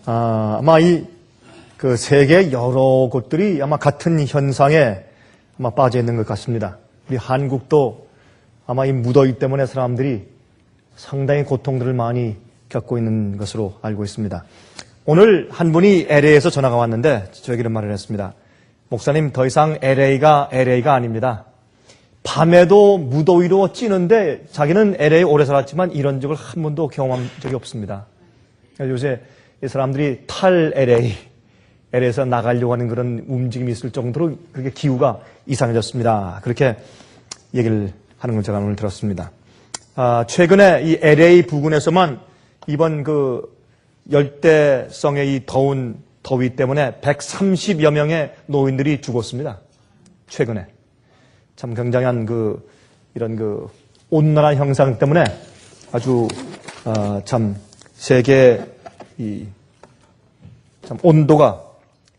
아마 그 세계 여러 곳들이 아마 같은 현상에 아마 빠져 있는 것 같습니다. 우리 한국도 아마 이 무더위 때문에 사람들이 상당히 고통들을 많이 겪고 있는 것으로 알고 있습니다. 오늘 한 분이 LA에서 전화가 왔는데 저에게 이런 말을 했습니다. 목사님, 더 이상 LA가 아닙니다. 밤에도 무더위로 찌는데 자기는 LA에 오래 살았지만 이런 적을 한 번도 경험한 적이 없습니다. 요새 이 사람들이 탈 LA에서 나가려고 하는 그런 움직임이 있을 정도로 그렇게 기후가 이상해졌습니다. 그렇게 얘기를 하는 걸 제가 오늘 들었습니다. 최근에 이 LA 부근에서만 이번 그 열대성의 이 더운 더위 때문에 130여 명의 노인들이 죽었습니다. 최근에. 참 굉장한 이런 온난화 형상 때문에 아주, 참 세계 참 온도가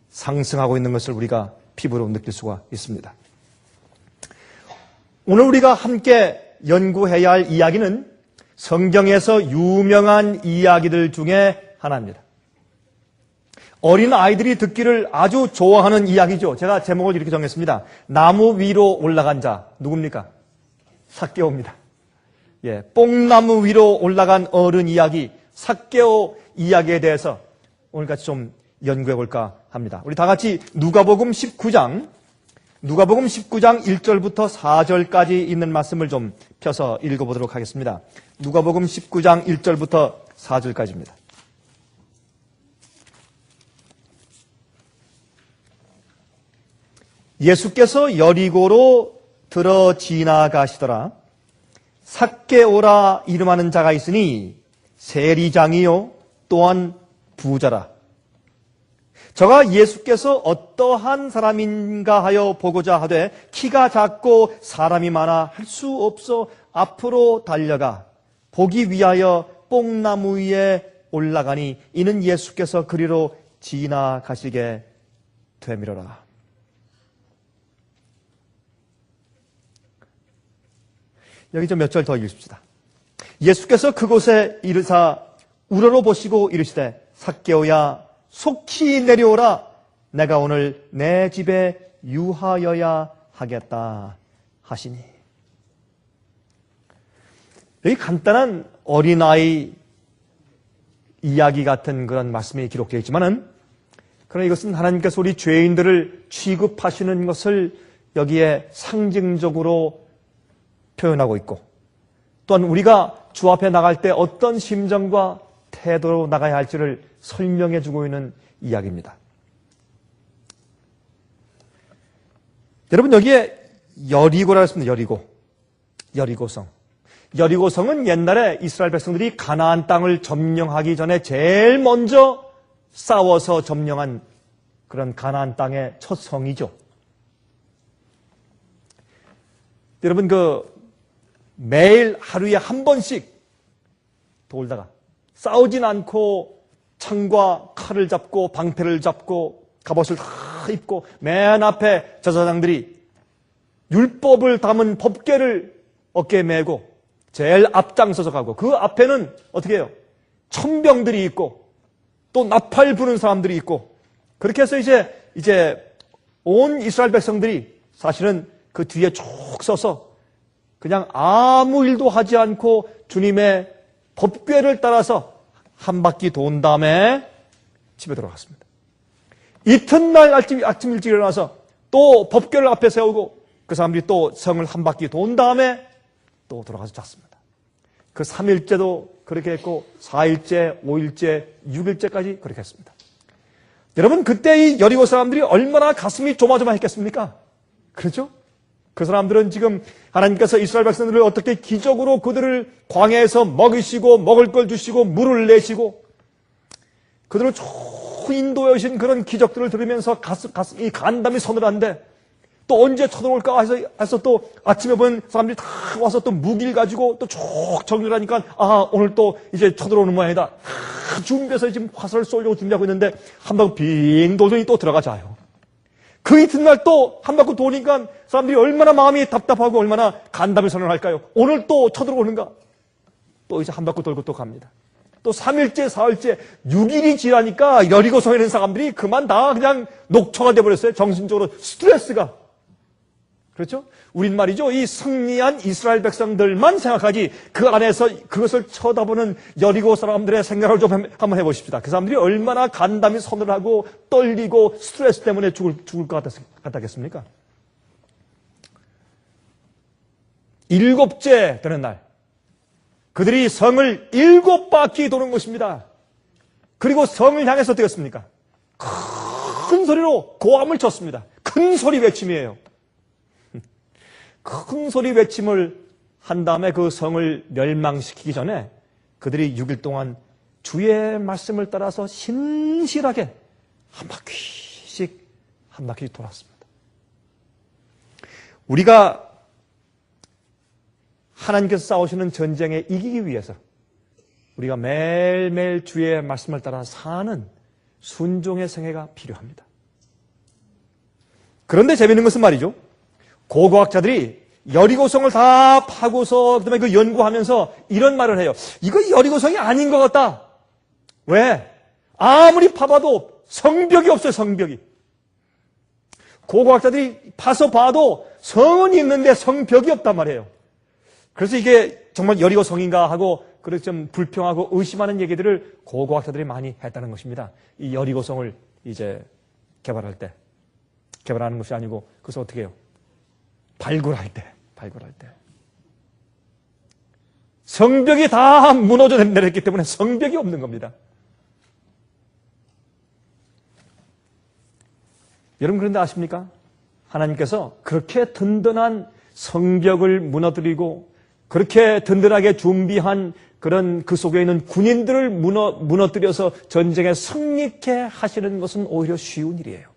상승하고 있는 것을 우리가 피부로 느낄 수가 있습니다. 오늘 우리가 함께 연구해야 할 이야기는 성경에서 유명한 이야기들 중에 하나입니다. 어린 아이들이 듣기를 아주 좋아하는 이야기죠. 제가 제목을 이렇게 정했습니다. 나무 위로 올라간 자. 누굽니까? 삭개오입니다. 예, 뽕나무 위로 올라간 어른 이야기, 삭개오 이야기에 대해서 오늘 같이 좀 연구해 볼까 합니다. 우리 다 같이 누가복음 19장 1절부터 4절까지 있는 말씀을 좀 펴서 읽어보도록 하겠습니다. 누가복음 19장 1절부터 4절까지입니다. 예수께서 여리고로 들어 지나가시더라. 삭개오라 이름하는 자가 있으니 세리장이요 또한 부자라. 저가 예수께서 어떠한 사람인가 하여 보고자 하되 키가 작고 사람이 많아 할 수 없어 앞으로 달려가 보기 위하여 뽕나무 위에 올라가니 이는 예수께서 그리로 지나가시게 되미로라. 여기 좀 몇 절 더 읽읍시다. 예수께서 그곳에 이르사 우러러 보시고 이르시되 삭개오야 속히 내려오라. 내가 오늘 내 집에 유하여야 하겠다 하시니. 여기 간단한 어린아이 이야기 같은 그런 말씀이 기록되어 있지만은 그러나 이것은 하나님께서 우리 죄인들을 취급하시는 것을 여기에 상징적으로 표현하고 있고 또한 우리가 주 앞에 나갈 때 어떤 심정과 태도로 나가야 할지를 설명해 주고 있는 이야기입니다. 여러분 여기에 여리고라고 했습니다. 여리고성. 여리고성은 옛날에 이스라엘 백성들이 가나안 땅을 점령하기 전에 제일 먼저 싸워서 점령한 그런 가나안 땅의 첫 성이죠. 여러분 매일 하루에 한 번씩 돌다가 싸우진 않고 창과 칼을 잡고 방패를 잡고 갑옷을 다 입고 맨 앞에 제사장들이 율법을 담은 법궤를 어깨에 메고 제일 앞장서서 가고 그 앞에는 어떻게 해요? 천병들이 있고 또 나팔 부는 사람들이 있고 그렇게 해서 이제 온 이스라엘 백성들이 사실은 그 뒤에 쭉 서서 그냥 아무 일도 하지 않고 주님의 법궤를 따라서 한 바퀴 돈 다음에 집에 돌아갔습니다. 이튿날 아침 일찍 일어나서 또 법궤를 앞에 세우고 그 사람들이 또 성을 한 바퀴 돈 다음에 또 돌아가서 잤습니다. 그 3일째도 그렇게 했고 4일째, 5일째, 6일째까지 그렇게 했습니다. 여러분 그때 이 여리고 사람들이 얼마나 가슴이 조마조마했겠습니까? 그렇죠? 그 사람들은 지금 하나님께서 이스라엘 백성들을 어떻게 기적으로 그들을 광야에서 먹이시고 먹을 걸 주시고 물을 내시고 그들을 쭉 인도해 오신 그런 기적들을 들으면서 가슴이 간담이 서늘한데 또 언제 쳐들어올까 해서 또 아침에 본 사람들이 다 와서 또 무기를 가지고 또 쭉 정리를 하니까 오늘 또 이제 쳐들어오는 모양이다. 준비해서 지금 화살을 쏘려고 준비하고 있는데 한 바퀴 빙 돌더니 또 들어가 자요. 그 이튿날 또 한 바퀴 도니까 사람들이 얼마나 마음이 답답하고 얼마나 간담이 서늘할까요? 오늘 또 쳐들어오는가? 또 이제 한 바퀴 돌고 또 갑니다. 또 3일째, 4일째, 6일이 지나니까 여리고성에 있는 사람들이 그만 다 그냥 녹초가 돼버렸어요. 정신적으로 스트레스가. 그렇죠? 우린 말이죠. 이 승리한 이스라엘 백성들만 생각하지 그 안에서 그것을 쳐다보는 여리고 사람들의 생각을 좀 한번 해보십시다. 그 사람들이 얼마나 간담이 서늘하고 떨리고 스트레스 때문에 죽을 것 같았겠습니까? 7째 되는 날 그들이 성을 7바퀴 도는 것입니다. 그리고 성을 향해서 어떻겠습니까? 큰 소리로 고함을 쳤습니다. 큰 소리 외침이에요. 큰 소리 외침을 한 다음에 그 성을 멸망시키기 전에 그들이 6일 동안 주의 말씀을 따라서 신실하게 한 바퀴 돌았습니다. 우리가 하나님께서 싸우시는 전쟁에 이기기 위해서 우리가 매일매일 주의 말씀을 따라 사는 순종의 생애가 필요합니다. 그런데 재미있는 것은 말이죠. 고고학자들이 여리고성을 다 파고서 그다음에 그 연구하면서 이런 말을 해요. 이거 여리고성이 아닌 것 같다. 왜? 아무리 파봐도 성벽이 없어요. 성벽이. 고고학자들이 파서 봐도 성은 있는데 성벽이 없단 말이에요. 그래서 이게 정말 여리고성인가 하고 그렇게 좀 불평하고 의심하는 얘기들을 고고학자들이 많이 했다는 것입니다. 이 여리고성을 이제 개발하는 것이 아니고 그래서 어떻게 해요? 발굴할 때. 성벽이 다 무너져 내렸기 때문에 성벽이 없는 겁니다. 여러분 그런데 아십니까? 하나님께서 그렇게 든든한 성벽을 무너뜨리고 그렇게 든든하게 준비한 그런 그 속에 있는 군인들을 무너뜨려서 전쟁에 승리케 하시는 것은 오히려 쉬운 일이에요.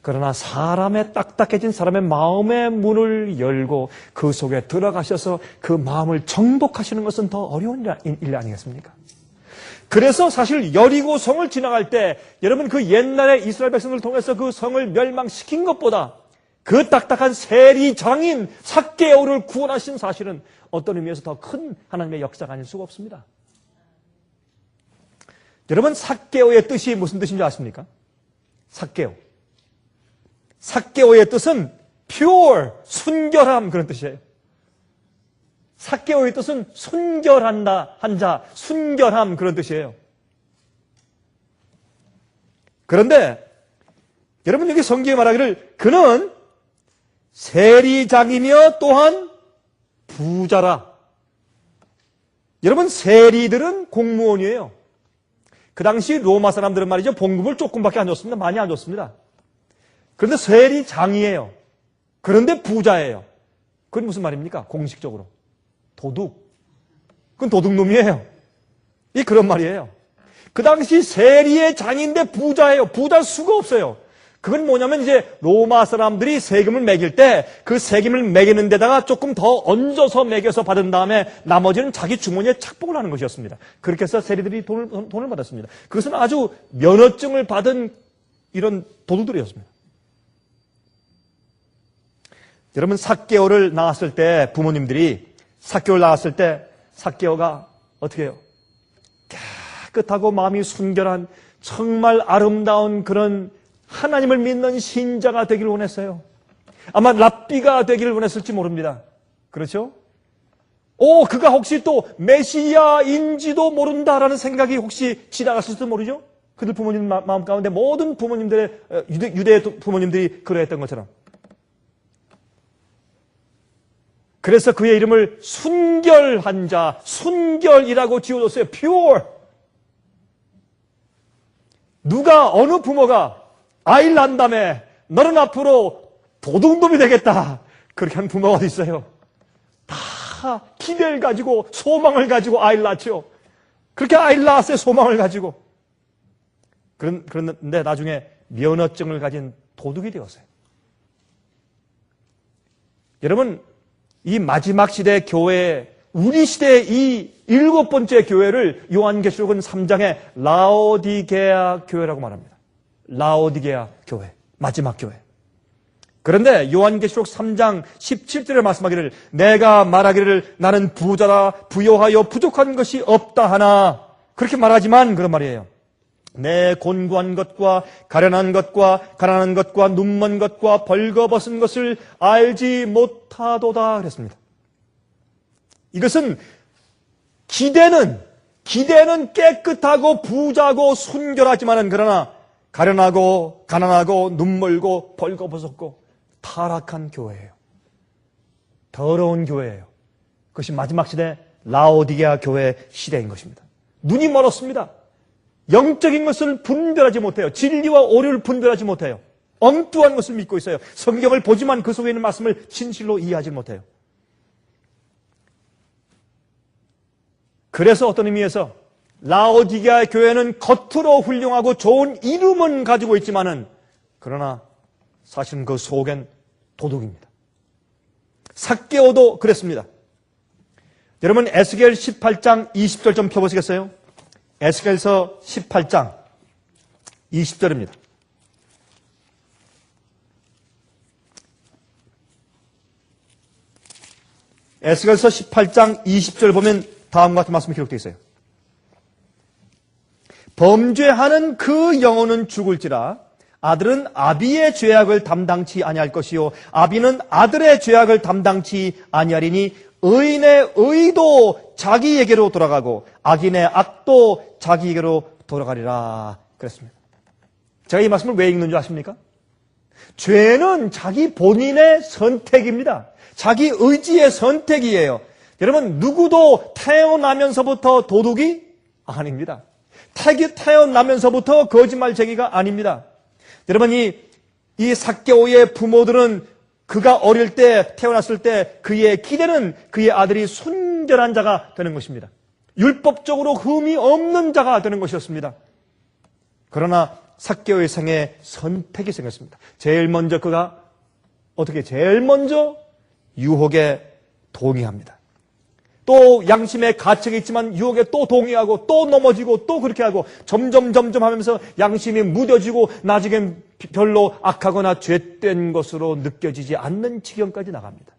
그러나 사람의 딱딱해진 사람의 마음의 문을 열고 그 속에 들어가셔서 그 마음을 정복하시는 것은 더 어려운 일 아니겠습니까? 그래서 사실 여리고성을 지나갈 때 여러분 그 옛날에 이스라엘 백성들을 통해서 그 성을 멸망시킨 것보다 그 딱딱한 세리 장인 삭개오를 구원하신 사실은 어떤 의미에서 더 큰 하나님의 역사가 아닐 수가 없습니다. 여러분 삭개오의 뜻이 무슨 뜻인지 아십니까? 삭개오의 뜻은 pure, 순결함 그런 뜻이에요. 삭개오의 뜻은 순결한다, 한 자, 순결함 그런 뜻이에요. 그런데 여러분 여기 성경에 말하기를 그는 세리장이며 또한 부자라. 여러분 세리들은 공무원이에요. 그 당시 로마 사람들은 말이죠. 봉급을 조금밖에 안 줬습니다. 많이 안 줬습니다. 그런데 세리장이에요. 그런데 부자예요. 그건 무슨 말입니까? 공식적으로. 도둑. 그건 도둑놈이에요. 이 그런 말이에요. 그 당시 세리의 장인데 부자예요. 부자일 수가 없어요. 그건 뭐냐면 이제 로마 사람들이 세금을 매길 때 그 세금을 매기는 데다가 조금 더 얹어서 매겨서 받은 다음에 나머지는 자기 주머니에 착복을 하는 것이었습니다. 그렇게 해서 세리들이 돈을 받았습니다. 그것은 아주 면허증을 받은 이런 도둑들이었습니다. 여러분 삭개오를 낳았을 때 부모님들이 삭개오를 낳았을 때 삭개오가 어떻게 해요? 깨끗하고 마음이 순결한 정말 아름다운 그런 하나님을 믿는 신자가 되기를 원했어요. 아마 랍비가 되기를 원했을지 모릅니다. 그렇죠? 그가 혹시 또 메시아인지도 모른다라는 생각이 혹시 지나갔을지도 모르죠? 그들 부모님 마음 가운데 모든 부모님들의 유대 부모님들이 그러했던 것처럼. 그래서 그의 이름을 순결한 자, 순결이라고 지어줬어요. pure. 누가 어느 부모가 아이를 낳은 다음에 너는 앞으로 도둑놈이 되겠다. 그렇게 하는 부모가 어디 있어요? 다 기대를 가지고 소망을 가지고 아이를 낳죠. 그렇게 아이를 낳았어요. 소망을 가지고. 그런데 나중에 면허증을 가진 도둑이 되었어요. 여러분 이 마지막 시대 교회, 우리 시대의 이 7번째 교회를 요한계시록은 3장에 라오디게아 교회라고 말합니다. 라오디게아 교회, 마지막 교회. 그런데 요한계시록 3장 17절에 말씀하기를 내가 말하기를 나는 부자라 부요하여 부족한 것이 없다 하나 그렇게 말하지만 그런 말이에요. 내 곤고한 것과 가련한 것과 가난한 것과 눈먼 것과 벌거벗은 것을 알지 못하도다 그랬습니다. 이것은 기대는 깨끗하고 부자고 순결하지만은 그러나 가련하고 가난하고 눈멀고 벌거벗었고 타락한 교회예요. 더러운 교회예요. 그것이 마지막 시대 라오디게아 교회 시대인 것입니다. 눈이 멀었습니다. 영적인 것을 분별하지 못해요. 진리와 오류를 분별하지 못해요. 엉뚱한 것을 믿고 있어요. 성경을 보지만 그 속에 있는 말씀을 진실로 이해하지 못해요. 그래서 어떤 의미에서 라오디게아 교회는 겉으로 훌륭하고 좋은 이름은 가지고 있지만은 그러나 사실은 그 속엔 도둑입니다. 삭개오도 그랬습니다. 여러분 에스겔 18장 20절 좀 펴보시겠어요? 에스겔서 18장 20절입니다. 에스겔서 18장 20절 보면 다음과 같은 말씀이 기록되어 있어요. 범죄하는 그 영혼은 죽을지라 아들은 아비의 죄악을 담당치 아니할 것이요 아비는 아들의 죄악을 담당치 아니하리니 의인의 의도 자기에게로 돌아가고 악인의 악도 자기에게로 돌아가리라 그랬습니다. 제가 이 말씀을 왜 읽는 줄 아십니까? 죄는 자기 본인의 선택입니다. 자기 의지의 선택이에요. 여러분 누구도 태어나면서부터 도둑이 아닙니다. 태어나면서부터 거짓말쟁이가 아닙니다. 여러분 이 삭개오의 부모들은 그가 어릴 때 태어났을 때 그의 기대는 그의 아들이 순결한 자가 되는 것입니다. 율법적으로 흠이 없는 자가 되는 것이었습니다. 그러나 삭개오의 생에 선택이 생겼습니다. 제일 먼저 그가 제일 먼저 유혹에 동의합니다. 또 양심에 가책이 있지만 유혹에 또 동의하고 또 넘어지고 또 그렇게 하고 점점 하면서 양심이 무뎌지고 나중엔 별로 악하거나 죄된 것으로 느껴지지 않는 지경까지 나갑니다.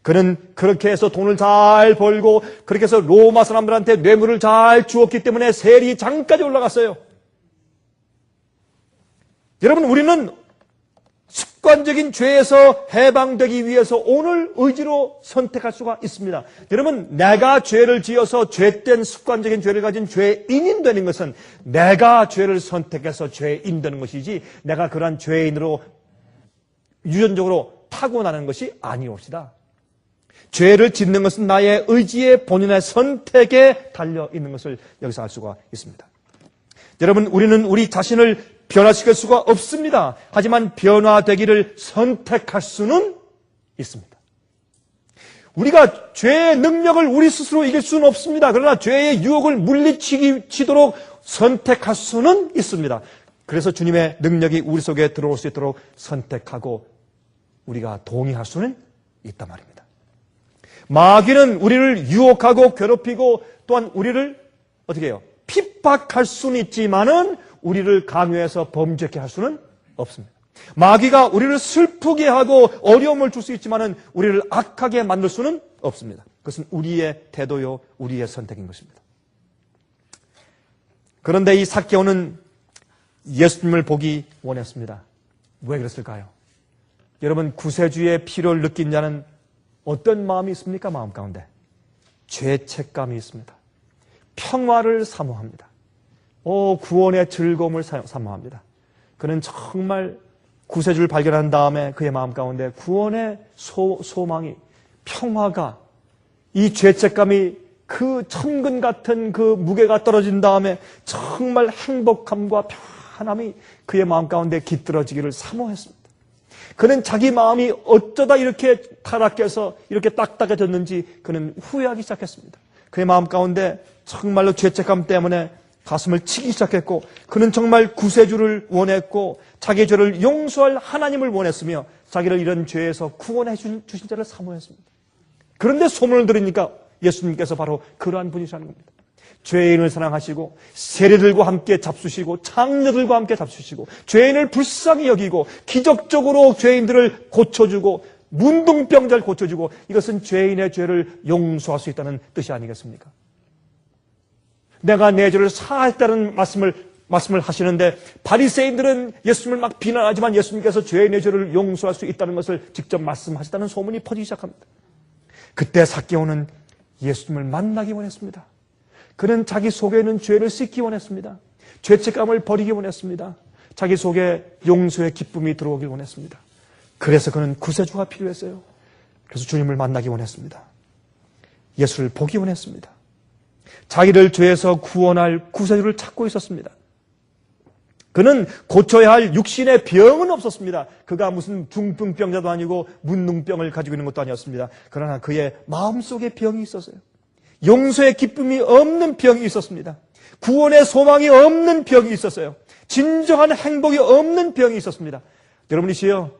그는 그렇게 해서 돈을 잘 벌고 그렇게 해서 로마 사람들한테 뇌물을 잘 주었기 때문에 세리장까지 올라갔어요. 여러분 우리는 습관적인 죄에서 해방되기 위해서 오늘 의지로 선택할 수가 있습니다. 여러분 내가 죄를 지어서 죄된 습관적인 죄를 가진 죄인이 되는 것은 내가 죄를 선택해서 죄인 되는 것이지 내가 그러한 죄인으로 유전적으로 타고나는 것이 아니옵시다. 죄를 짓는 것은 나의 의지에 본인의 선택에 달려있는 것을 여기서 알 수가 있습니다. 여러분 우리는 우리 자신을 변화시킬 수가 없습니다. 하지만 변화되기를 선택할 수는 있습니다. 우리가 죄의 능력을 우리 스스로 이길 수는 없습니다. 그러나 죄의 유혹을 물리치도록 선택할 수는 있습니다. 그래서 주님의 능력이 우리 속에 들어올 수 있도록 선택하고 우리가 동의할 수는 있단 말입니다. 마귀는 우리를 유혹하고 괴롭히고 또한 우리를 어떻게 해요? 핍박할 수는 있지만은 우리를 강요해서 범죄케 할 수는 없습니다. 마귀가 우리를 슬프게 하고 어려움을 줄 수 있지만은 우리를 악하게 만들 수는 없습니다. 그것은 우리의 태도요, 우리의 선택인 것입니다. 그런데 이 삭개오는 예수님을 보기 원했습니다. 왜 그랬을까요? 여러분 구세주의 필요를 느낀 자는 어떤 마음이 있습니까? 마음 가운데 죄책감이 있습니다. 평화를 사모합니다. 구원의 즐거움을 사모합니다. 그는 정말 구세주를 발견한 다음에 그의 마음 가운데 구원의 소망이 평화가 이 죄책감이 그 천근 같은 그 무게가 떨어진 다음에 정말 행복함과 편함이 그의 마음 가운데 깃들어지기를 사모했습니다. 그는 자기 마음이 어쩌다 이렇게 타락해서 이렇게 딱딱해졌는지 그는 후회하기 시작했습니다. 그의 마음 가운데 정말로 죄책감 때문에 가슴을 치기 시작했고 그는 정말 구세주를 원했고 자기의 죄를 용서할 하나님을 원했으며 자기를 이런 죄에서 구원해 주신 자를 사모했습니다. 그런데 소문을 들으니까 예수님께서 바로 그러한 분이시라는 겁니다. 죄인을 사랑하시고 세리들과 함께 잡수시고 창녀들과 함께 잡수시고 죄인을 불쌍히 여기고 기적적으로 죄인들을 고쳐주고 문둥병자를 고쳐주고 이것은 죄인의 죄를 용서할 수 있다는 뜻이 아니겠습니까? 내가 내 죄를 사했다는 말씀을 하시는데 바리새인들은 예수님을 막 비난하지만 예수님께서 죄인의 죄를 용서할 수 있다는 것을 직접 말씀하셨다는 소문이 퍼지기 시작합니다. 그때 삭개오는 예수님을 만나기 원했습니다. 그는 자기 속에 있는 죄를 씻기 원했습니다. 죄책감을 버리기 원했습니다. 자기 속에 용서의 기쁨이 들어오길 원했습니다. 그래서 그는 구세주가 필요했어요. 그래서 주님을 만나기 원했습니다. 예수를 보기 원했습니다. 자기를 죄에서 구원할 구세주를 찾고 있었습니다. 그는 고쳐야 할 육신의 병은 없었습니다. 그가 무슨 중풍병자도 아니고 문둥병을 가지고 있는 것도 아니었습니다. 그러나 그의 마음속에 병이 있었어요. 용서의 기쁨이 없는 병이 있었습니다. 구원의 소망이 없는 병이 있었어요. 진정한 행복이 없는 병이 있었습니다. 여러분이시여,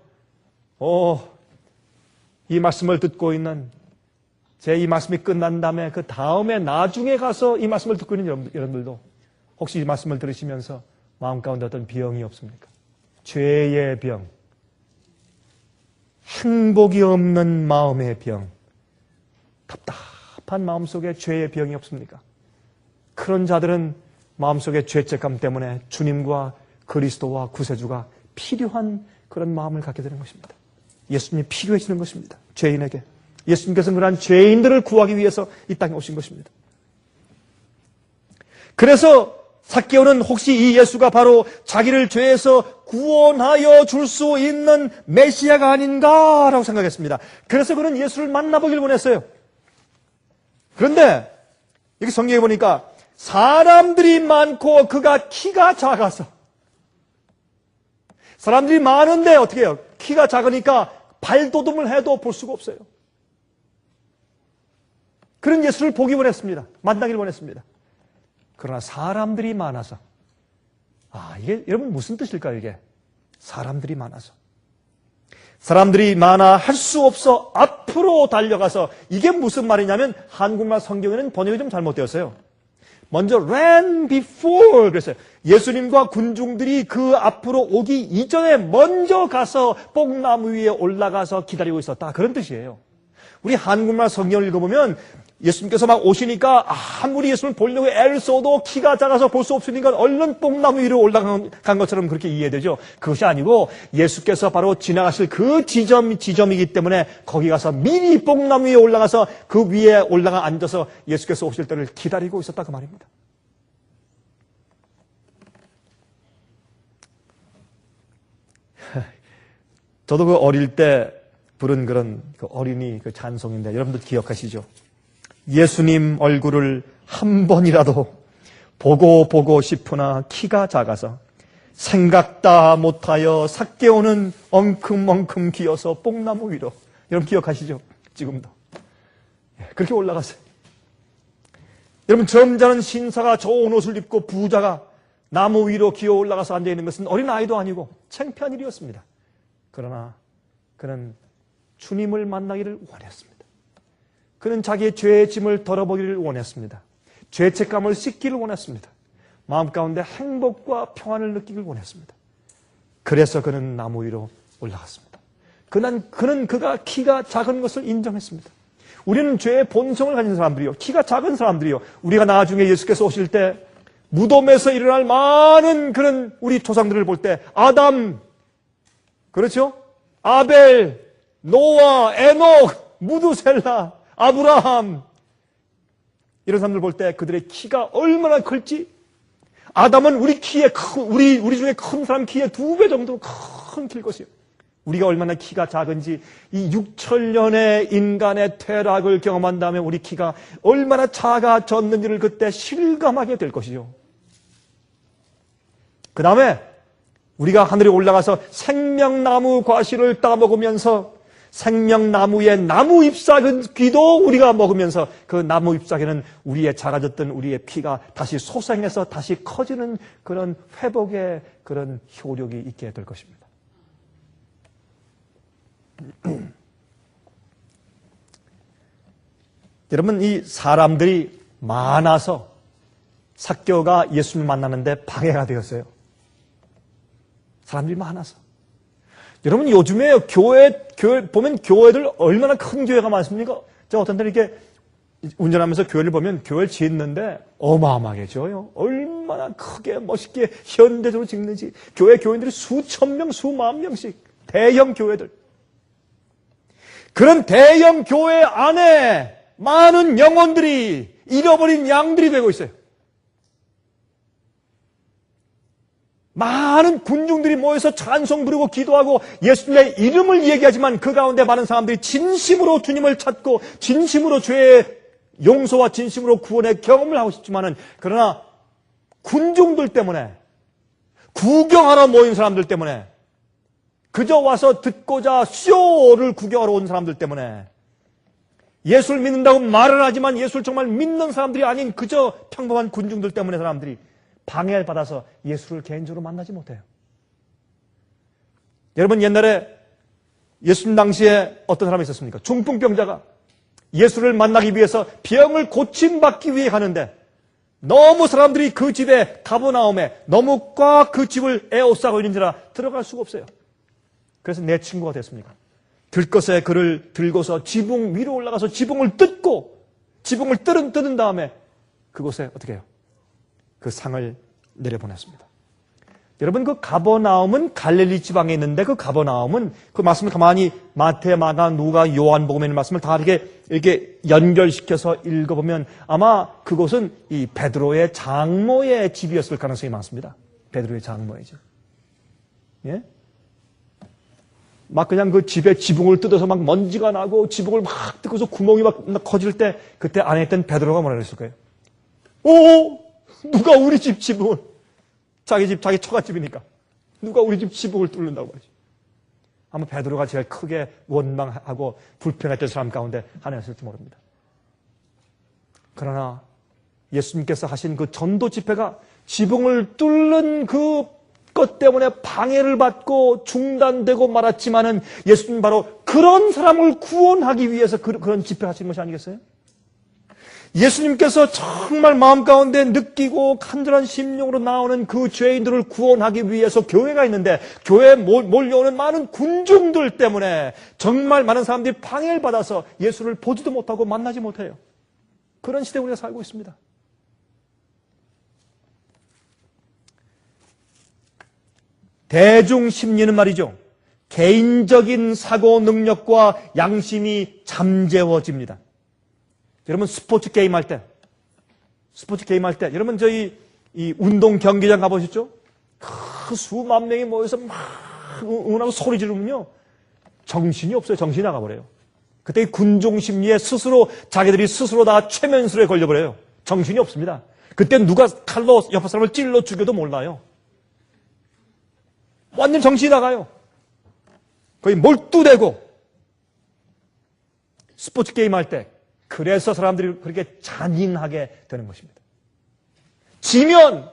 이 말씀을 듣고 있는 제 이 말씀이 끝난 다음에 그 다음에 나중에 가서 이 말씀을 듣고 있는 여러분들도 혹시 이 말씀을 들으시면서 마음 가운데 어떤 병이 없습니까? 죄의 병, 행복이 없는 마음의 병, 답답한 마음속에 죄의 병이 없습니까? 그런 자들은 마음속에 죄책감 때문에 주님과 그리스도와 구세주가 필요한 그런 마음을 갖게 되는 것입니다. 예수님이 필요해지는 것입니다. 죄인에게. 예수님께서는 그러한 죄인들을 구하기 위해서 이 땅에 오신 것입니다. 그래서 삭개오는 혹시 이 예수가 바로 자기를 죄에서 구원하여 줄 수 있는 메시아가 아닌가라고 생각했습니다. 그래서 그는 예수를 만나보길 원했어요. 그런데 여기 성경에 보니까 사람들이 많고 그가 키가 작아서, 사람들이 많은데 어떻게 해요? 키가 작으니까 발돋움을 해도 볼 수가 없어요. 그런 예수를 보기 원했습니다. 만나길 원했습니다. 그러나 사람들이 많아서, 이게 여러분 무슨 뜻일까요? 이게 사람들이 많아서, 사람들이 많아 할 수 없어 앞으로 달려가서, 이게 무슨 말이냐면 한국말 성경에는 번역이 좀 잘못되었어요. 먼저 ran before 그랬어요. 예수님과 군중들이 그 앞으로 오기 이전에 먼저 가서 뽕나무 위에 올라가서 기다리고 있었다, 그런 뜻이에요. 우리 한국말 성경을 읽어보면 예수님께서 막 오시니까 아무리 예수님을 보려고 애를 써도 키가 작아서 볼 수 없으니까 얼른 뽕나무 위로 올라간 것처럼 그렇게 이해되죠. 그것이 아니고 예수께서 바로 지나가실 그 지점이기 때문에 거기 가서 미리 뽕나무 위에 올라가서 그 위에 올라가 앉아서 예수께서 오실 때를 기다리고 있었다, 그 말입니다. 저도 그 어릴 때 부른 그런 그 어린이 그 찬송인데 여러분들 기억하시죠? 예수님 얼굴을 한 번이라도 보고 싶으나 키가 작아서 생각 다 못하여 삭개오는 엉큼엉큼 기어서 뽕나무 위로. 여러분 기억하시죠? 지금도 그렇게 올라갔어요. 여러분, 점잖은 신사가 좋은 옷을 입고 부자가 나무 위로 기어 올라가서 앉아있는 것은 어린아이도 아니고 창피한 일이었습니다. 그러나 그는 주님을 만나기를 원했습니다. 그는 자기의 죄의 짐을 덜어보기를 원했습니다. 죄책감을 씻기를 원했습니다. 마음 가운데 행복과 평안을 느끼길 원했습니다. 그래서 그는 나무 위로 올라갔습니다. 그는 그가 키가 작은 것을 인정했습니다. 우리는 죄의 본성을 가진 사람들이요, 키가 작은 사람들이요, 우리가 나중에 예수께서 오실 때 무덤에서 일어날 많은 그런 우리 조상들을 볼 때 아담, 그렇죠? 아벨, 노아, 에녹, 무두셀라, 아브라함, 이런 사람들 볼 때 그들의 키가 얼마나 클지, 아담은 우리 키에 우리 중에 큰 사람 키의 2배 정도로 큰 키일 것이요. 우리가 얼마나 키가 작은지 이 6천년의 인간의 퇴락을 경험한 다음에 우리 키가 얼마나 작아졌는지를 그때 실감하게 될 것이죠. 그 다음에 우리가 하늘에 올라가서 생명나무 과실을 따먹으면서 생명나무의 나무 잎사귀도 우리가 먹으면서 그 나무 잎사귀는 우리의 작아졌던 우리의 피가 다시 소생해서 다시 커지는 그런 회복의 그런 효력이 있게 될 것입니다. 여러분, 이 사람들이 많아서 삭개오가 예수님을 만나는데 방해가 되었어요. 사람들이 많아서. 여러분, 요즘에 교회 보면 교회들 얼마나 큰 교회가 많습니까? 제가 어떤 때 이렇게 운전하면서 교회를 보면 교회를 짓는데 어마어마하게 지어요. 얼마나 크게 멋있게 현대적으로 짓는지. 교인들이 수천 명, 수만 명씩. 대형 교회들. 그런 대형 교회 안에 많은 영혼들이 잃어버린 양들이 되고 있어요. 많은 군중들이 모여서 찬송 부르고 기도하고 예수님의 이름을 얘기하지만 그 가운데 많은 사람들이 진심으로 주님을 찾고 진심으로 죄의 용서와 진심으로 구원의 경험을 하고 싶지만은, 그러나 군중들 때문에, 구경하러 모인 사람들 때문에, 그저 와서 듣고자 쇼를 구경하러 온 사람들 때문에, 예수를 믿는다고 말을 하지만 예수를 정말 믿는 사람들이 아닌 그저 평범한 군중들 때문에 사람들이 방해를 받아서 예수를 개인적으로 만나지 못해요. 여러분, 옛날에 예수님 당시에 어떤 사람이 있었습니까? 중풍병자가 예수를 만나기 위해서 병을 고침받기 위해 가는데 너무 사람들이 그 집에 가버나움에 너무 꽉 그 집을 에워싸고 있는지라 들어갈 수가 없어요. 그래서 내 친구가 됐습니까? 들것에 그를 들고서 지붕 위로 올라가서 지붕을 뜯고 지붕을 뜯은 다음에 그곳에 어떻게 해요? 그 상을 내려보냈습니다. 여러분, 그 가버나움은 갈릴리 지방에 있는데 그 가버나움은 그 말씀을 가만히 마태, 마가, 누가, 요한복음에 있는 말씀을 다 이렇게 연결시켜서 읽어보면 아마 그곳은 이 베드로의 장모의 집이었을 가능성이 많습니다. 베드로의 장모의 집. 예? 막 그냥 그 집에 지붕을 뜯어서 막 먼지가 나고 지붕을 막 뜯어서 구멍이 막 커질 때 그때 안에 있던 베드로가 뭐라 그랬을 거예요? 오! 누가 우리 집 지붕을, 자기 처갓집이니까 누가 우리 집 지붕을 뚫는다고 하지. 아마 베드로가 제일 크게 원망하고 불편했던 사람 가운데 하나였을지 모릅니다. 그러나 예수님께서 하신 그 전도 집회가 지붕을 뚫는 그것 때문에 방해를 받고 중단되고 말았지만은 예수님 바로 그런 사람을 구원하기 위해서 그런 집회를 하시는 것이 아니겠어요? 예수님께서 정말 마음 가운데 느끼고 간절한 심령으로 나오는 그 죄인들을 구원하기 위해서 교회가 있는데 교회에 몰려오는 많은 군중들 때문에 정말 많은 사람들이 방해를 받아서 예수를 보지도 못하고 만나지 못해요. 그런 시대에 우리가 살고 있습니다. 대중 심리는 말이죠. 개인적인 사고 능력과 양심이 잠재워집니다. 여러분, 스포츠 게임 할 때, 여러분, 저희, 이 운동 경기장 가보셨죠? 그 수만 명이 모여서 막 응원하고 소리 지르면요. 정신이 없어요. 정신이 나가버려요. 그때 이 군중 심리에 자기들이 스스로 다 최면술에 걸려버려요. 정신이 없습니다. 그때 누가 칼로 옆에 사람을 찔러 죽여도 몰라요. 완전 정신이 나가요. 거의 몰두되고, 스포츠 게임 할 때, 그래서 사람들이 그렇게 잔인하게 되는 것입니다. 지면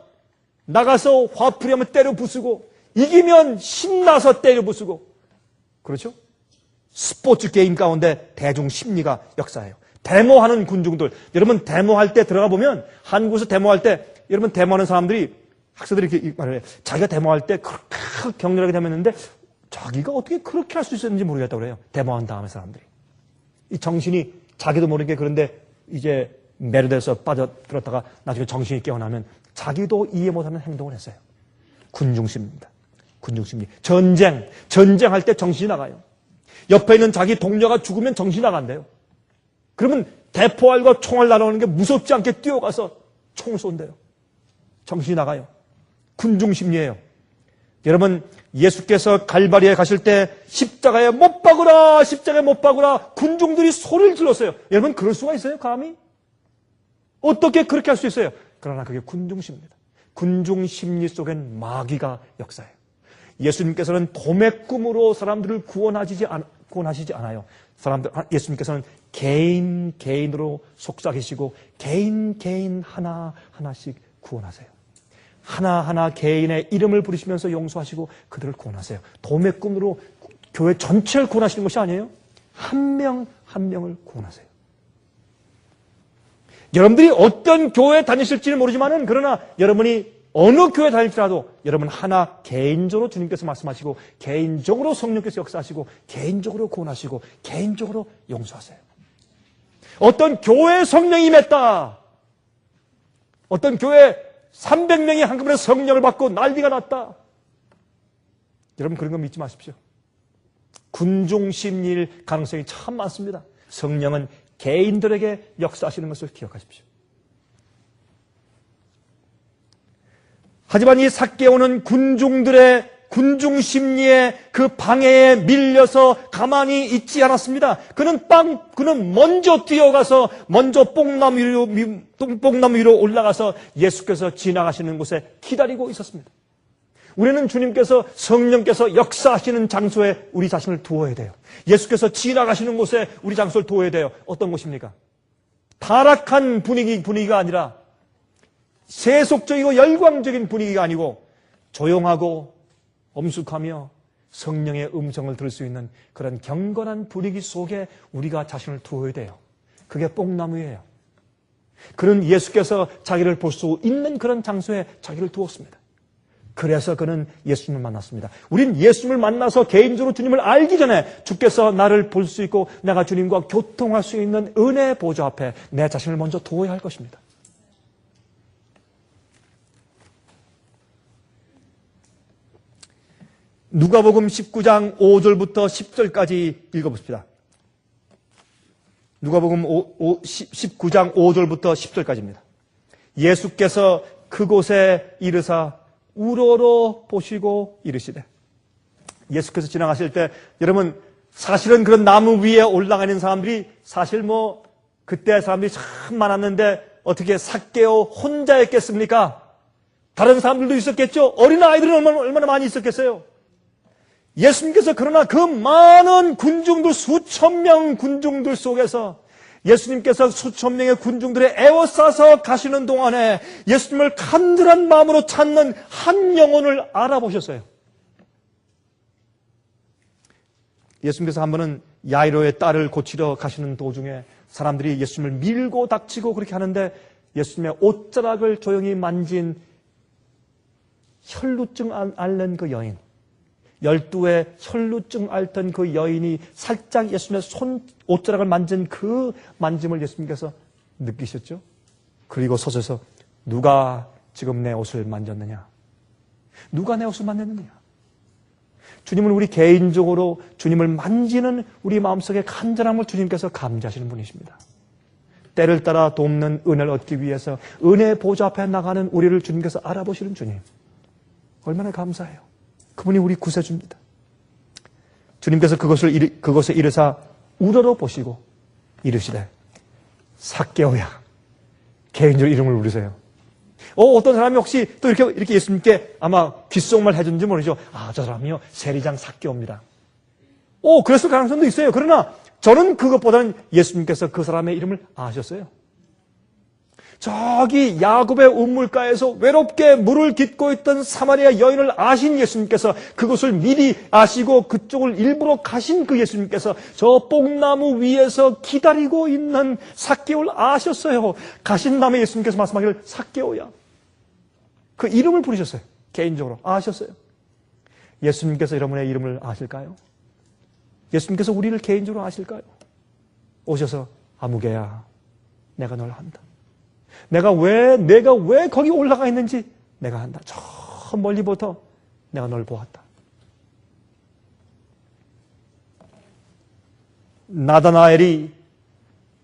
나가서 화풀이하면 때려 부수고 이기면 신나서 때려 부수고, 그렇죠? 스포츠 게임 가운데 대중 심리가 역사해요. 데모하는 군중들, 여러분 데모할 때 들어가 보면 한국에서 데모할 때 여러분 데모하는 사람들이 학생들이 이렇게 말을 해요. 자기가 데모할 때 그렇게 격렬하게 데모했는데 자기가 어떻게 그렇게 할 수 있었는지 모르겠다고 그래요. 데모한 다음에 사람들이 이 정신이 자기도 모르게 그런데 이제 매료돼서 빠져들었다가 나중에 정신이 깨어나면 자기도 이해 못하는 행동을 했어요. 군중심리입니다. 군중심리. 전쟁할 때 정신이 나가요. 옆에 있는 자기 동료가 죽으면 정신이 나간대요. 그러면 대포알과 총알 날아오는 게 무섭지 않게 뛰어가서 총을 쏜대요. 정신이 나가요. 군중심리예요. 여러분, 예수께서 갈바리에 가실 때 십자가에 못 박으라 군중들이 소리를 질렀어요. 여러분, 그럴 수가 있어요? 감히? 어떻게 그렇게 할 수 있어요? 그러나 그게 군중심리입니다. 군중심리 속엔 마귀가 역사해요. 예수님께서는 도매 꿈으로 사람들을 구원하시지 않아요. 예수님께서는 개인으로 속삭이시고 개인 하나씩 구원하세요. 하나하나 개인의 이름을 부르시면서 용서하시고 그들을 구원하세요. 도매 꿈으로 교회 전체를 구원하시는 것이 아니에요. 한 명 한 명을 구원하세요. 여러분들이 어떤 교회 다니실지는 모르지만은 그러나 여러분이 어느 교회 다닐지라도 여러분 하나 개인적으로 주님께서 말씀하시고 개인적으로 성령께서 역사하시고 개인적으로 구원하시고 개인적으로 용서하세요. 어떤 교회에 성령이 임했다. 어떤 교회 300명이 한꺼번에 성령을 받고 난리가 났다. 여러분 그런 거 믿지 마십시오. 군중심리일 가능성이 참 많습니다. 성령은 개인들에게 역사하시는 것을 기억하십시오. 하지만 이 삭개오는 군중심리의 그 방해에 밀려서 가만히 있지 않았습니다. 그는 먼저 뛰어가서 뽕나무 위로 올라가서 예수께서 지나가시는 곳에 기다리고 있었습니다. 우리는 주님께서 성령께서 역사하시는 장소에 우리 자신을 두어야 돼요. 예수께서 지나가시는 곳에 우리 장소를 두어야 돼요. 어떤 곳입니까? 타락한 분위기가 아니라 세속적이고 열광적인 분위기가 아니고 조용하고 엄숙하며 성령의 음성을 들을 수 있는 그런 경건한 분위기 속에 우리가 자신을 두어야 돼요. 그게 뽕나무예요. 그는 예수께서 자기를 볼 수 있는 그런 장소에 자기를 두었습니다. 그래서 그는 예수님을 만났습니다. 우린 예수님을 만나서 개인적으로 주님을 알기 전에 주께서 나를 볼 수 있고 내가 주님과 교통할 수 있는 은혜 보좌 앞에 내 자신을 먼저 두어야 할 것입니다. 누가복음 19장 5절부터 10절까지 읽어봅시다. 누가복음 19장 5절부터 10절까지입니다. 예수께서 그곳에 이르사 우러러 보시고 이르시되, 예수께서 지나가실 때 여러분 사실은 그런 나무 위에 올라가 있는 사람들이 사실 그때 사람들이 참 많았는데 어떻게 삭개오 혼자였겠습니까? 다른 사람들도 있었겠죠. 어린아이들은 얼마나 많이 있었겠어요. 예수님께서 그러나 그 많은 군중들, 수천 명 군중들 속에서 예수님께서 수천 명의 군중들에 에워싸서 가시는 동안에 예수님을 간절한 마음으로 찾는 한 영혼을 알아보셨어요. 예수님께서 한 번은 야이로의 딸을 고치러 가시는 도중에 사람들이 예수님을 밀고 닥치고 그렇게 하는데 예수님의 옷자락을 조용히 만진 혈루증 앓는 그 여인, 12의 혈루증 앓던 그 여인이 살짝 예수님의 옷자락을 만진 그 만짐을 예수님께서 느끼셨죠? 그리고 서서서 누가 지금 내 옷을 만졌느냐? 누가 내 옷을 만졌느냐? 주님은 우리 개인적으로 주님을 만지는 우리 마음속의 간절함을 주님께서 감지하시는 분이십니다. 때를 따라 돕는 은혜를 얻기 위해서 은혜의 보좌 앞에 나가는 우리를 주님께서 알아보시는 주님. 얼마나 감사해요. 그분이 우리 구세주입니다. 주님께서 그것에 이르사 우러러 보시고 이르시되 삭개오야. 개인적으로 이름을 부르세요. 어떤 사람이 혹시 또 이렇게 예수님께 아마 귓속말 해준지 모르죠. 저 사람이요 세리장 삭개오입니다. 그랬을 가능성도 있어요. 그러나 저는 그것보다는 예수님께서 그 사람의 이름을 아셨어요. 저기 야곱의 우물가에서 외롭게 물을 깃고 있던 사마리아 여인을 아신 예수님께서 그것을 미리 아시고 그쪽을 일부러 가신 그 예수님께서 저 뽕나무 위에서 기다리고 있는 삭개오를 아셨어요. 가신 다음에 예수님께서 말씀하기를 삭개오야. 그 이름을 부르셨어요. 개인적으로 아셨어요. 예수님께서 여러분의 이름을 아실까요? 예수님께서 우리를 개인적으로 아실까요? 오셔서 아무개야 내가 널 안다. 내가 왜 거기 올라가 있는지 내가 안다. 저 멀리부터 내가 널 보았다. 나다나엘이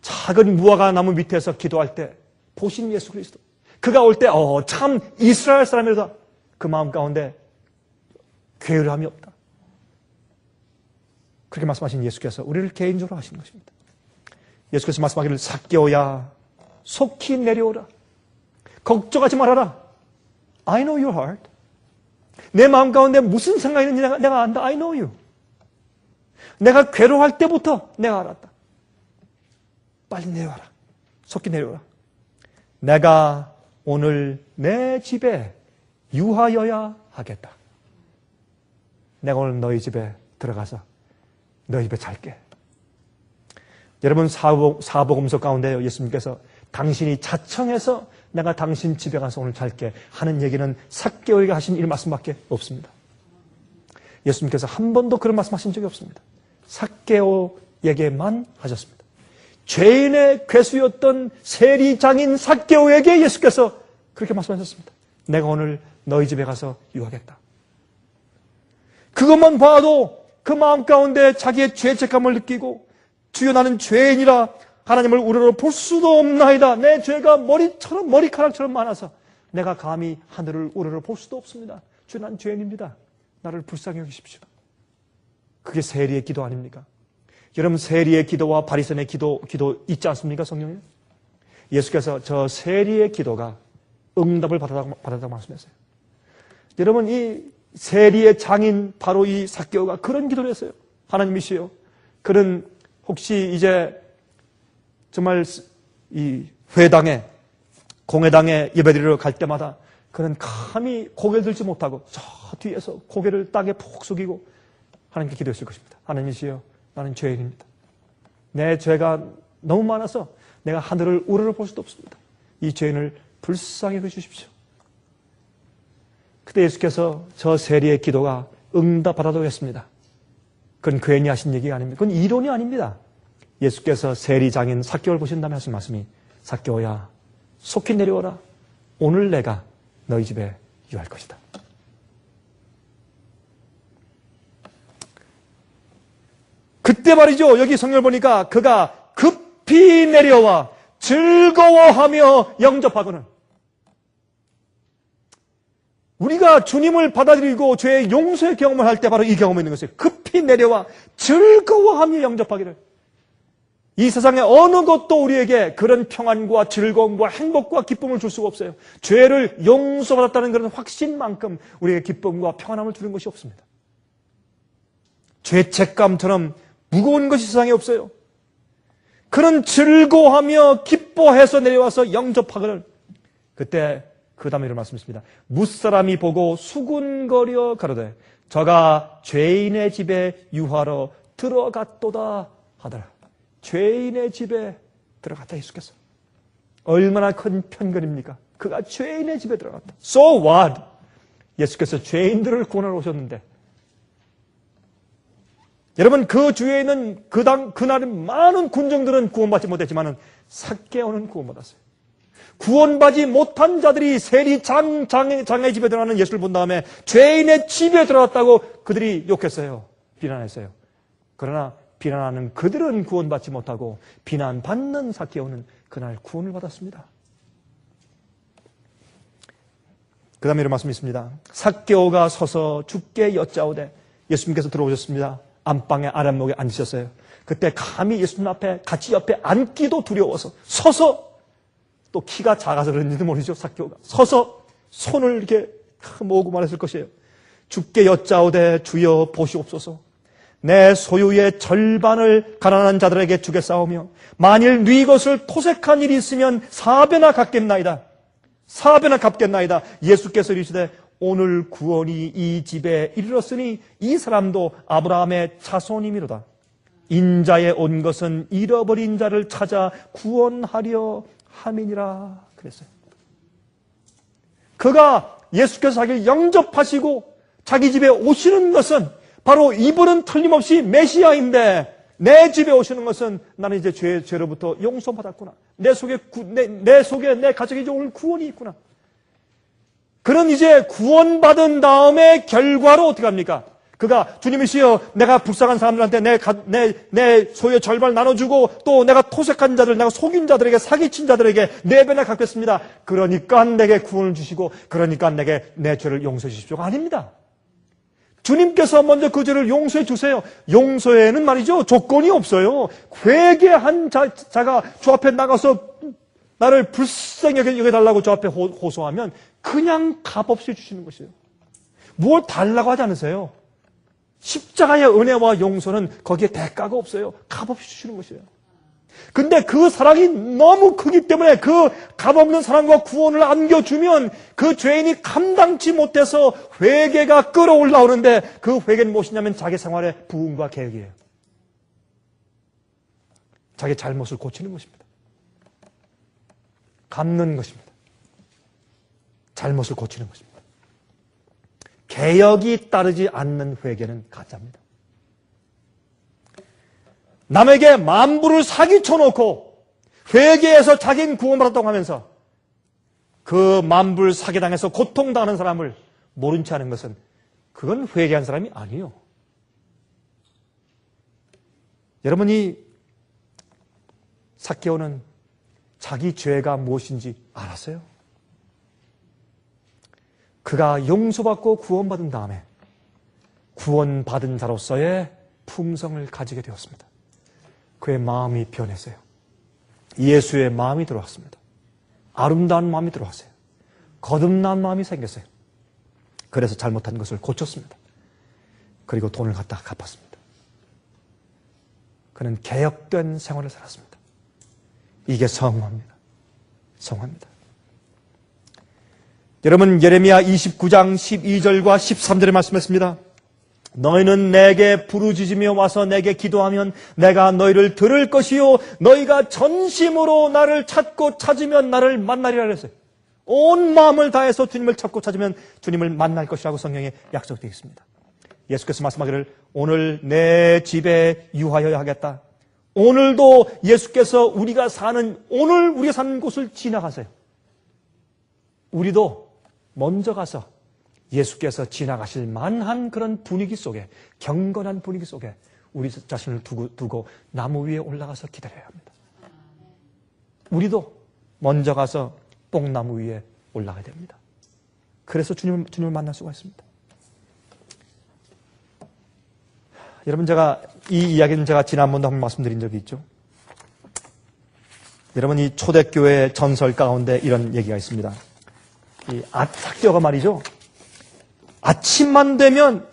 작은 무화과 나무 밑에서 기도할 때 보신 예수 그리스도. 그가 올 때 참 이스라엘 사람이다. 그 마음 가운데 괴울함이 없다. 그렇게 말씀하신 예수께서 우리를 개인적으로 하시는 것입니다. 예수께서 말씀하기를 삭개오야 속히 내려오라. 걱정하지 말아라. I know your heart. 내 마음 가운데 무슨 생각이 있는지 내가 안다. I know you. 내가 괴로워할 때부터 내가 알았다. 빨리 내려와라. 속히 내려오라. 내가 오늘 내 집에 유하여야 하겠다. 내가 오늘 너희 집에 들어가서 너희 집에 잘게. 여러분 사복음서 가운데 예수님께서 당신이 자청해서 내가 당신 집에 가서 오늘 잘게 하는 얘기는 삭개오에게 하신 이 말씀밖에 없습니다. 예수님께서 한 번도 그런 말씀하신 적이 없습니다. 삭개오에게만 하셨습니다. 죄인의 괴수였던 세리장인 삭개오에게 예수께서 그렇게 말씀하셨습니다. 내가 오늘 너희 집에 가서 유하겠다. 그것만 봐도 그 마음 가운데 자기의 죄책감을 느끼고 주여 나는 죄인이라 하나님을 우러러 볼 수도 없나이다. 내 죄가 머리카락처럼 많아서 내가 감히 하늘을 우러러 볼 수도 없습니다. 주여 난 죄인입니다. 나를 불쌍히 여기십시오. 그게 세리의 기도 아닙니까? 여러분 세리의 기도와 바리새인의 기도 있지 않습니까? 성경에? 예수께서 저 세리의 기도가 응답을 받았다고 말씀했어요. 여러분 이 세리의 장인 바로 이 삭개오가 그런 기도를 했어요. 하나님이시여 그는 혹시 이제 정말 이 회당에 공회당에 예배드리러 갈 때마다 그는 감히 고개를 들지 못하고 저 뒤에서 고개를 땅에 푹 숙이고 하나님께 기도했을 것입니다. 하나님이시여 나는 죄인입니다. 내 죄가 너무 많아서 내가 하늘을 우러러 볼 수도 없습니다. 이 죄인을 불쌍히 여겨주십시오. 그때 예수께서 저 세리의 기도가 응답받아도 했습니다. 그건 괜히 하신 얘기가 아닙니다. 그건 이론이 아닙니다. 예수께서 세리장인 삭개오를 보신 다음에 하신 말씀이 삭개오야 속히 내려오라. 오늘 내가 너희 집에 유할 것이다. 그때 말이죠. 여기 성경을 보니까 그가 급히 내려와 즐거워하며 영접하거늘. 우리가 주님을 받아들이고 죄의 용서의 경험을 할 때 바로 이 경험이 있는 것이에요. 급히 내려와 즐거워하며 영접하기를. 이 세상에 어느 것도 우리에게 그런 평안과 즐거움과 행복과 기쁨을 줄 수가 없어요. 죄를 용서받았다는 그런 확신만큼 우리에게 기쁨과 평안함을 주는 것이 없습니다. 죄책감처럼 무거운 것이 세상에 없어요. 그런 즐거워하며 기뻐해서 내려와서 영접하거늘. 그때 그 다음에 이런 말씀이십니다. 무사람이 보고 수군거려 가로되 저가 죄인의 집에 유하러 들어갔도다 하더라. 죄인의 집에 들어갔다 예수께서. 얼마나 큰 편견입니까? 그가 죄인의 집에 들어갔다. So what? 예수께서 죄인들을 구원하러 오셨는데 여러분 그 주위에 있는 그날의 많은 군중들은 구원받지 못했지만 삭개오는 구원받았어요. 구원받지 못한 자들이 세리장의 집에 들어가는 예수를 본 다음에 죄인의 집에 들어갔다고 그들이 욕했어요. 비난했어요. 그러나 비난하는 그들은 구원받지 못하고 비난받는 삭개오는 그날 구원을 받았습니다. 그 다음에 이런 말씀이 있습니다. 삭개오가 서서 주께 여짜오되 예수님께서 들어오셨습니다. 안방에 아랫목에 앉으셨어요. 그때 감히 예수님 앞에 같이 옆에 앉기도 두려워서 서서 또 키가 작아서 그런지도 모르죠. 삭개오가 서서 손을 이렇게 모으고 말했을 것이에요. 주께 여짜오되 주여 보시옵소서. 내 소유의 절반을 가난한 자들에게 주겠사오며 만일 네 것을 토색한 일이 있으면 4배나 갚겠나이다. 4배나 갚겠나이다. 예수께서 이르시되 오늘 구원이 이 집에 이르렀으니 이 사람도 아브라함의 자손이미로다. 인자에 온 것은 잃어버린 자를 찾아 구원하려 함이니라 그랬어요. 그가 예수께서 자기를 영접하시고 자기 집에 오시는 것은 바로 이분은 틀림없이 메시아인데 내 집에 오시는 것은 나는 이제 죄로부터 용서받았구나. 내 속에 내 가정에 이제 오늘 구원이 있구나. 그런 이제 구원받은 다음에 결과로 어떻게 합니까? 그가 주님이시여 내가 불쌍한 사람들한테 내 소유의 절반을 나눠주고 또 내가 토색한 자들, 내가 속인 자들에게 사기친 자들에게 4배나 갚겠습니다. 그러니까 내게 구원을 주시고 그러니까 내게 내 죄를 용서해 주십시오가 아닙니다. 주님께서 먼저 그 죄를 용서해 주세요. 용서에는 말이죠. 조건이 없어요. 회개한 자가 주 앞에 나가서 나를 불쌍히 여겨달라고 주 앞에 호소하면 그냥 값없이 주시는 것이에요. 뭘 달라고 하지 않으세요. 십자가의 은혜와 용서는 거기에 대가가 없어요. 값없이 주시는 것이에요. 근데 그 사랑이 너무 크기 때문에 그 값없는 사랑과 구원을 안겨주면 그 죄인이 감당치 못해서 회개가 끌어올라오는데 그 회개는 무엇이냐면 자기 생활의 부흥과 개혁이에요. 자기 잘못을 고치는 것입니다. 갚는 것입니다. 잘못을 고치는 것입니다. 개혁이 따르지 않는 회개는 가짜입니다. 남에게 만불을 사기쳐 놓고 회개해서 자기는 구원받았다고 하면서 그 만불 사기당해서 고통당하는 사람을 모른 채 하는 것은 그건 회개한 사람이 아니에요. 여러분이 삭개오는 자기 죄가 무엇인지 알았어요? 그가 용서받고 구원받은 다음에 구원받은 자로서의 품성을 가지게 되었습니다. 그의 마음이 변했어요. 예수의 마음이 들어왔습니다. 아름다운 마음이 들어왔어요. 거듭난 마음이 생겼어요. 그래서 잘못한 것을 고쳤습니다. 그리고 돈을 갖다 갚았습니다. 그는 개혁된 생활을 살았습니다. 이게 성화입니다. 성화입니다. 여러분, 예레미야 29장 12절과 13절에 말씀했습니다. 너희는 내게 부르짖으며 와서 내게 기도하면 내가 너희를 들을 것이요 너희가 전심으로 나를 찾고 찾으면 나를 만나리라 그랬어요. 온 마음을 다해서 주님을 찾고 찾으면 주님을 만날 것이라고 성경에 약속되어 있습니다. 예수께서 말씀하기를 오늘 내 집에 유하여야 하겠다. 오늘도 예수께서 우리가 사는 곳을 지나가세요. 우리도 먼저 가서 예수께서 지나가실 만한 그런 분위기 속에, 경건한 분위기 속에 우리 자신을 두고 나무 위에 올라가서 기다려야 합니다. 우리도 먼저 가서 뽕나무 위에 올라가야 됩니다. 그래서 주님을 만날 수가 있습니다. 여러분, 이 이야기는 제가 지난번도 한번 말씀드린 적이 있죠. 여러분, 이 초대교회 전설 가운데 이런 얘기가 있습니다. 이 삭개오가 말이죠. 아침만 되면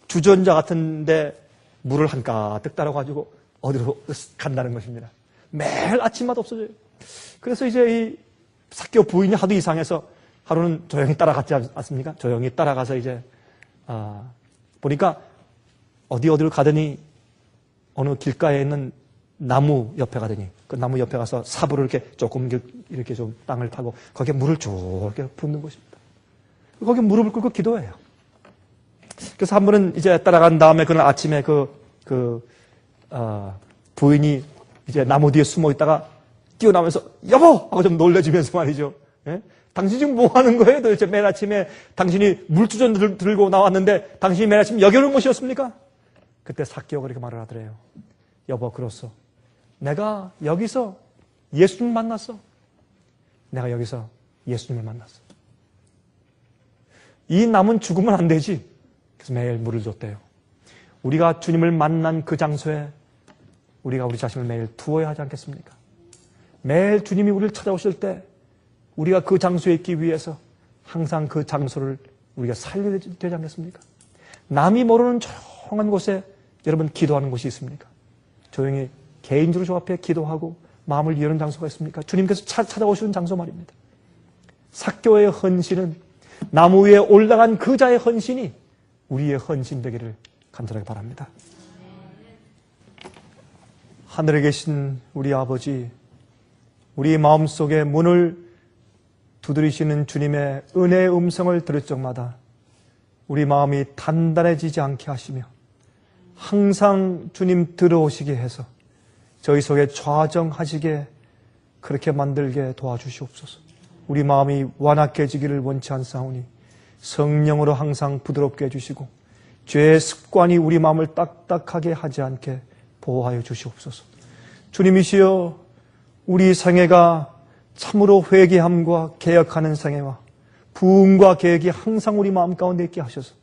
주전자 같은데 물을 한가득 따라가지고 어디로 간다는 것입니다. 매일 아침마다 없어져요. 그래서 이제 이 삭개오 부인이 하도 이상해서 하루는 조용히 따라갔지 않습니까? 조용히 따라가서 이제 보니까 어디로 가더니 어느 길가에 있는 나무 옆에 가더니 그 나무 옆에 가서 삽으로 이렇게 좀 땅을 파고 거기에 물을 쭉 이렇게 붓는 것입니다. 거기 무릎을 꿇고 기도해요. 그래서 한 번은 이제 따라간 다음에 그날 아침에 부인이 이제 나무 뒤에 숨어 있다가 뛰어나면서 여보! 하고 좀 놀래주면서 말이죠. 예? 당신 지금 뭐 하는 거예요? 도대체 매일 아침에 당신이 물주전 들고 나왔는데 당신이 매일 아침 여기 오는 것이었습니까? 그때 삭개오가 그렇게 말을 하더래요. 여보, 그렇소. 내가 여기서 예수님 만났어. 내가 여기서 예수님을 만났어. 이 남은 죽으면 안 되지. 그래서 매일 물을 줬대요. 우리가 주님을 만난 그 장소에 우리가 우리 자신을 매일 두어야 하지 않겠습니까? 매일 주님이 우리를 찾아오실 때 우리가 그 장소에 있기 위해서 항상 그 장소를 우리가 살려야 되지 않겠습니까? 남이 모르는 조용한 곳에 여러분 기도하는 곳이 있습니까? 조용히 개인적으로 저 앞에 기도하고 마음을 여는 장소가 있습니까? 주님께서 찾아오시는 장소 말입니다. 삭개오의 헌신은 나무 위에 올라간 그 자의 헌신이 우리의 헌신 되기를 간절하게 바랍니다. 하늘에 계신 우리 아버지, 우리 마음속에 문을 두드리시는 주님의 은혜의 음성을 들을 적마다 우리 마음이 단단해지지 않게 하시며 항상 주님 들어오시게 해서 저희 속에 좌정하시게 그렇게 만들게 도와주시옵소서. 우리 마음이 완악해지기를 원치 않사오니 성령으로 항상 부드럽게 해주시고 죄의 습관이 우리 마음을 딱딱하게 하지 않게 보호하여 주시옵소서. 주님이시여, 우리 생애가 참으로 회개함과 개혁하는 생애와 부흥과 계획이 항상 우리 마음 가운데 있게 하셔서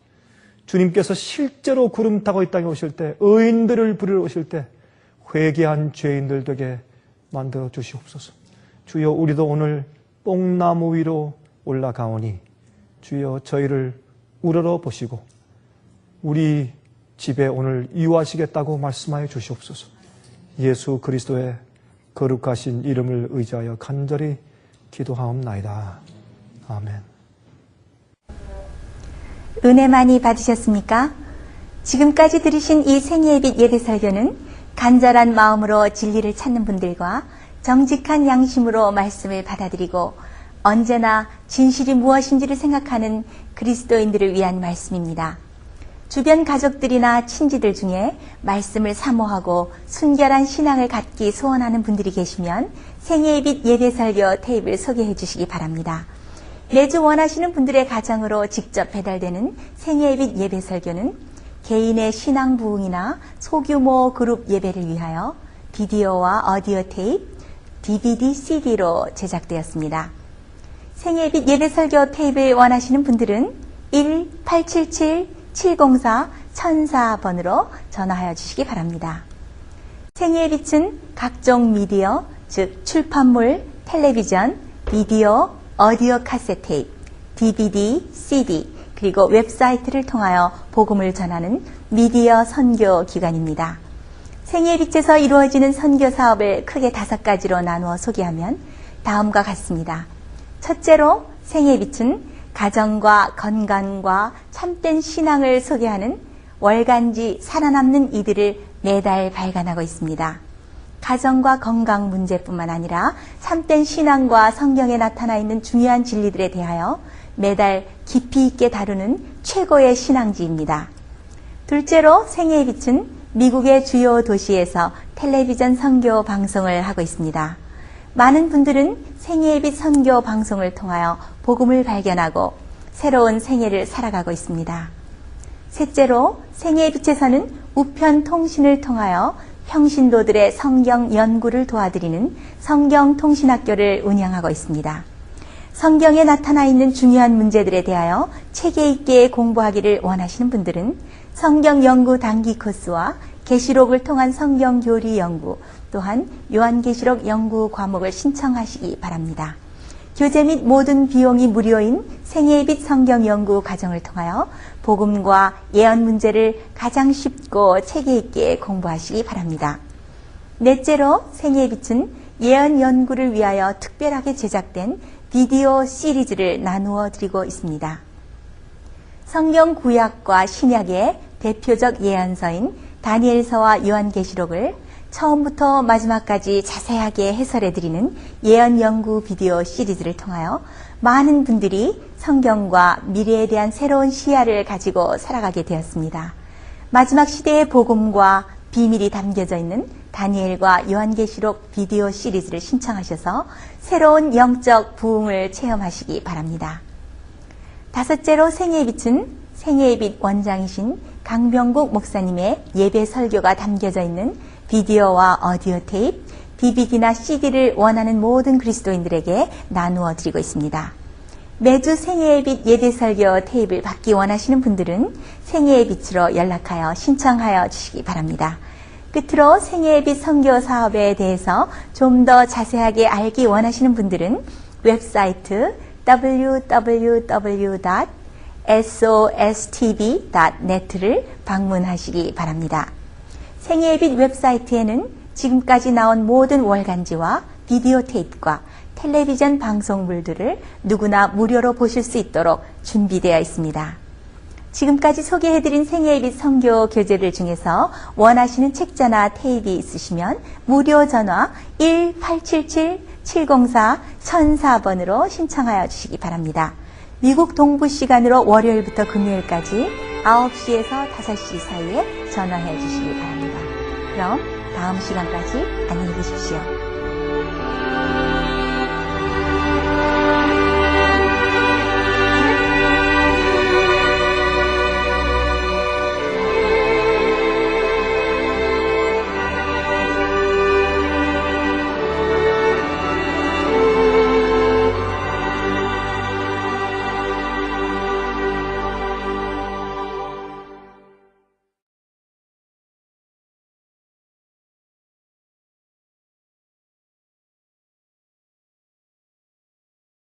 주님께서 실제로 구름 타고 이 땅에 오실 때, 의인들을 부르러 오실 때 회개한 죄인들 되게 만들어 주시옵소서. 주여, 우리도 오늘 뽕나무 위로 올라가오니 주여 저희를 우러러 보시고 우리 집에 오늘 이유하시겠다고 말씀하여 주시옵소서. 예수 그리스도의 거룩하신 이름을 의지하여 간절히 기도하옵나이다. 아멘. 은혜 많이 받으셨습니까? 지금까지 들으신 이 생애의 빛 예배설교는 간절한 마음으로 진리를 찾는 분들과 정직한 양심으로 말씀을 받아들이고 언제나 진실이 무엇인지를 생각하는 그리스도인들을 위한 말씀입니다. 주변 가족들이나 친지들 중에 말씀을 사모하고 순결한 신앙을 갖기 소원하는 분들이 계시면 생애의 빛 예배설교 테이프를 소개해 주시기 바랍니다. 매주 원하시는 분들의 가정으로 직접 배달되는 생애의 빛 예배설교는 개인의 신앙 부흥이나 소규모 그룹 예배를 위하여 비디오와 오디오 테이프, DVD, CD로 제작되었습니다. 생애의 빛 예배설교 테이프를 원하시는 분들은 1-877-704-1004번으로 전화하여 주시기 바랍니다. 생애의 빛은 각종 미디어, 즉 출판물, 텔레비전, 비디오, 오디오 카세트 테이프, DVD, CD, 그리고 웹사이트를 통하여 복음을 전하는 미디어 선교 기관입니다. 생애의 빛에서 이루어지는 선교 사업을 크게 5가지로 나누어 소개하면 다음과 같습니다. 첫째로 생애의 빛은 가정과 건강과 참된 신앙을 소개하는 월간지 살아남는 이들을 매달 발간하고 있습니다. 가정과 건강 문제뿐만 아니라 참된 신앙과 성경에 나타나 있는 중요한 진리들에 대하여 매달 깊이 있게 다루는 최고의 신앙지입니다. 둘째로 생애의 빛은 미국의 주요 도시에서 텔레비전 선교 방송을 하고 있습니다. 많은 분들은 생애의 빛 선교 방송을 통하여 복음을 발견하고 새로운 생애를 살아가고 있습니다. 셋째로 생애의 빛에서는 우편 통신을 통하여 평신도들의 성경 연구를 도와드리는 성경통신학교를 운영하고 있습니다. 성경에 나타나 있는 중요한 문제들에 대하여 체계 있게 공부하기를 원하시는 분들은 성경 연구 단기 코스와 계시록을 통한 성경 교리 연구, 또한 요한계시록 연구 과목을 신청하시기 바랍니다. 교재 및 모든 비용이 무료인 생애의 빛 성경 연구 과정을 통하여 복음과 예언 문제를 가장 쉽고 체계 있게 공부하시기 바랍니다. 넷째로 생애의 빛은 예언 연구를 위하여 특별하게 제작된 비디오 시리즈를 나누어 드리고 있습니다. 성경 구약과 신약의 대표적 예언서인 다니엘서와 요한계시록을 처음부터 마지막까지 자세하게 해설해 드리는 예언 연구 비디오 시리즈를 통하여 많은 분들이 성경과 미래에 대한 새로운 시야를 가지고 살아가게 되었습니다. 마지막 시대의 복음과 비밀이 담겨져 있는 다니엘과 요한계시록 비디오 시리즈를 신청하셔서 새로운 영적 부흥을 체험하시기 바랍니다. 다섯째로 생애의 빛은 생애의 빛 원장이신 강병국 목사님의 예배 설교가 담겨져 있는 비디오와 오디오 테이프, DVD나 CD를 원하는 모든 그리스도인들에게 나누어 드리고 있습니다. 매주 생애의 빛 예배 설교 테이프를 받기 원하시는 분들은 생애의 빛으로 연락하여 신청하여 주시기 바랍니다. 끝으로 생애의 빛 선교 사업에 대해서 좀 더 자세하게 알기 원하시는 분들은 웹사이트 www.sostv.net를 방문하시기 바랍니다. 생애의 빛 웹사이트에는 지금까지 나온 모든 월간지와 비디오 테이프과 텔레비전 방송물들을 누구나 무료로 보실 수 있도록 준비되어 있습니다. 지금까지 소개해드린 생애의 빛 선교 교재들 중에서 원하시는 책자나 테이프 있으시면 무료 전화 1-877-704-1004번으로 신청하여 주시기 바랍니다. 미국 동부 시간으로 월요일부터 금요일까지 9시에서 5시 사이에 전화해 주시기 바랍니다. 그럼 다음 시간까지 안녕히 계십시오.